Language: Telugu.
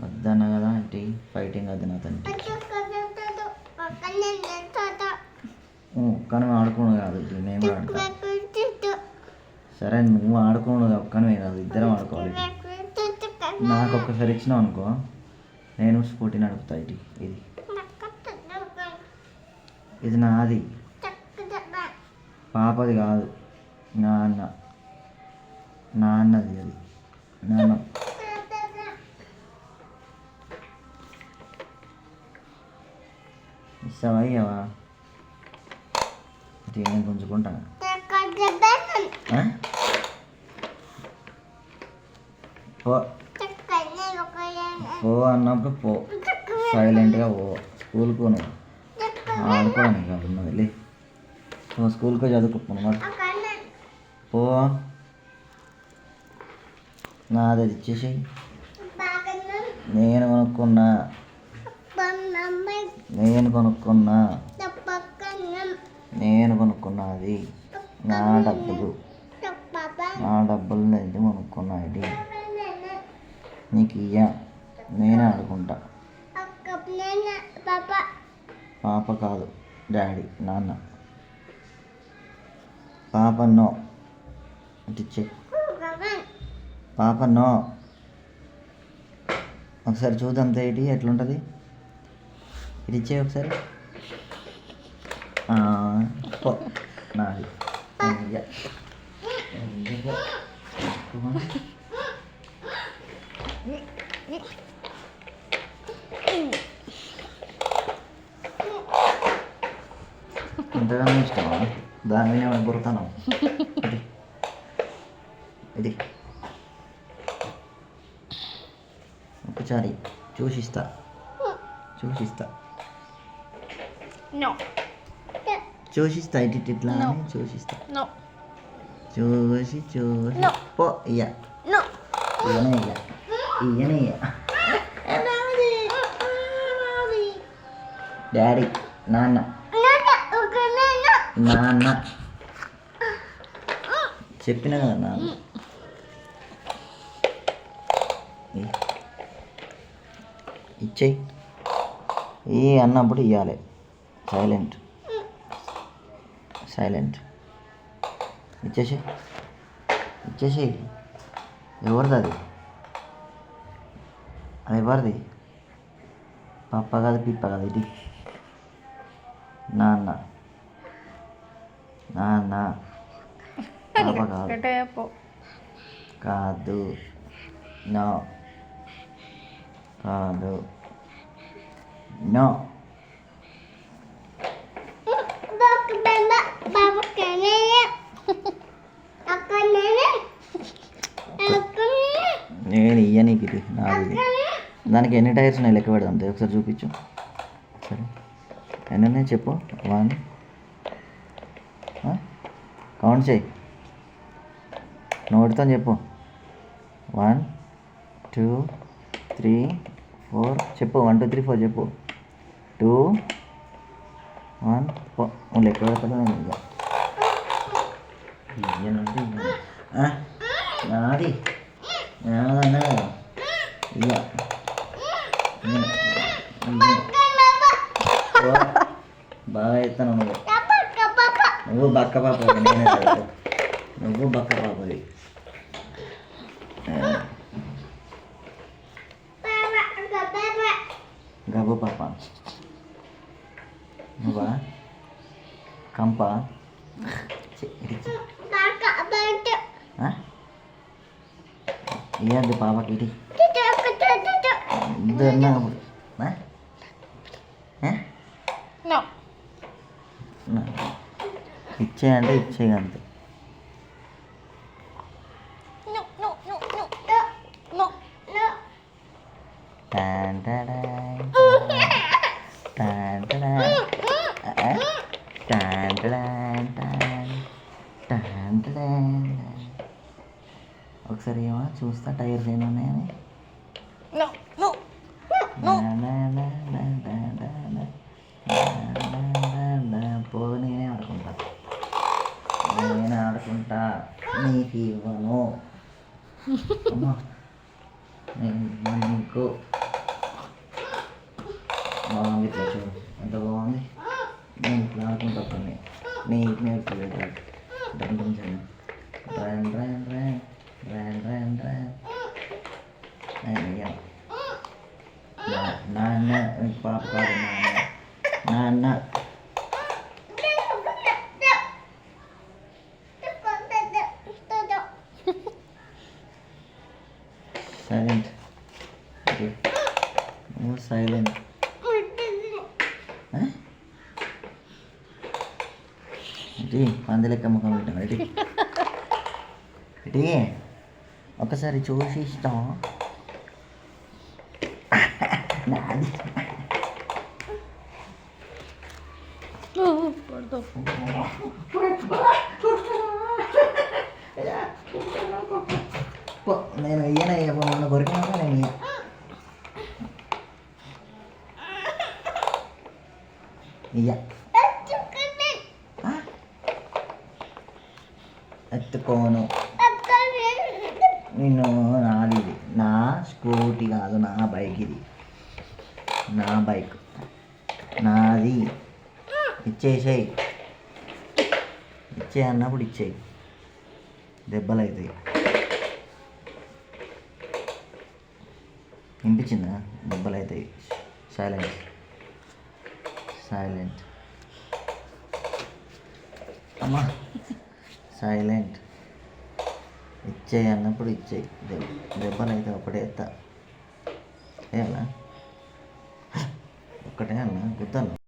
వద్దన్న కదా అంటే ఫైటింగ్ వద్దు నాతో ఒక్కనే ఆడుకోను కాదు నేను కూడా ఆడుకో. సరే నువ్వు ఆడుకోను ఒక్కనే కాదు ఇద్దరం ఆడుకోవాలి. నాకు ఒక్కసారి ఇచ్చినావు అనుకో నేను స్కూటీ నడుపుతా. ఇది ఇది నాది పాపది కాదు నాన్నది. అది నాన్న ఇస్తావా ఇవ్వవా? నేను గుంజుకుంటాను. పో అన్నప్పుడు పో, సైలెంట్గా పో. స్కూల్కు నువ్వు ఆడుకోవడానికి కాదు ఉన్నది లే. నువ్వు స్కూల్కి చదువుకుంటున్నావు మరి పో. నాది ఇచ్చేసేయి. నేను కొనుక్కున్నా అది నా డబ్బులు నుంచి కొనుక్కున్నా. ఇది నీకు ఇయ్యా, నేనే ఆడుకుంటా. పాప కాదు డాడీ, నాన్న. పాప నో ఇచ్చే. పాప నో. ఒకసారి చూద్దాం తేటి ఎట్లుంటుంది. ఇది ఇచ్చే ఒకసారి. నాది ఇంతగానో ఇష్టమా? దాని మీద ఏమైనా కొరుతాను. ఇది ఒకసారి చూసిస్తా. ఇటు ఇట్లా చూసిస్తా. చూసి పో. ఇయ్యనే డాడీ, నాన్న చెప్పిన కదా నాన్న. ఇచ్చేయి. ఈ అన్నప్పుడు ఇవ్వాలి. సైలెంట్. ఇచ్చేసేయి. ఎవరిది అది? అది ఎవరిది? పప్ప కాదు పిప్ప కాదు. ఇది నాన్న. పాప కాదు. నో నేను ఇయ్య. నీకు ఇది నాది. దానికి ఎన్ని టైర్స్ ఉన్నాయి లెక్క పెడదాం. ఒకసారి చూపించు. సరే ఎన్ని ఉన్నాయి చెప్పు. 1 కౌంట్ చేయి. నోటితో చెప్పు. 1 2 3 4 చెప్పు. 1 2 3 4 చెప్పు. 2 1 4 లెక్క పెడతాను నేను. నాది నాదన్నా కదా. బాగా ఎత్తాను. నువ్వు బక్క పాపది. నేనే నువ్వు బక్క పాపది. గబ్బు పాప నువ్వా? కంప ఇయ్యద్దు పాపకి. ఇది ఇచ్చేయంటే ఇచ్చేయి అంతే. ఒకసారి ఏమో చూస్తా టైర్స్ ఏమన్నాయని. పోదు నేనే ఆడుకుంటా. నీకు ఇవ్వను. నీకు బాగుంది ఇట్లా చూడు ఎంత బాగుంది. నేను ఇట్లా ఆడుకుంటా నీకు నేర్పలేదు drain drain drain drain drain drain drain నాన్న పాప కాదు నాన్న సైలెంట్ సైలెంట్ ఇటీ పందిలెక్క ముఖం పెట్టాం ఇటీ ఒకసారి చూసి ఇష్టం నాది నేను ఇయ్యనయ్యా మొన్న కొరికినాక నేను ఇయ్య ఎత్తుకోను నేను నాది ఇది నా స్కూటీ కాదు నా బైక్ ఇది నా బైక్ నాది ఇచ్చేసేయి ఇచ్చే అన్నప్పుడు ఇచ్చేయి దెబ్బలు అవుతాయి వినిపించిందా దెబ్బలు అవుతాయి సైలెంట్ సైలెంట్ అమ్మా సైలెంట్ ఇచ్చేయి అన్నప్పుడు ఇచ్చేయి దెబ్బలు అయితే ఒకటే ఎత్తా వేయాలా ఒక్కటే అన్న గుద్దను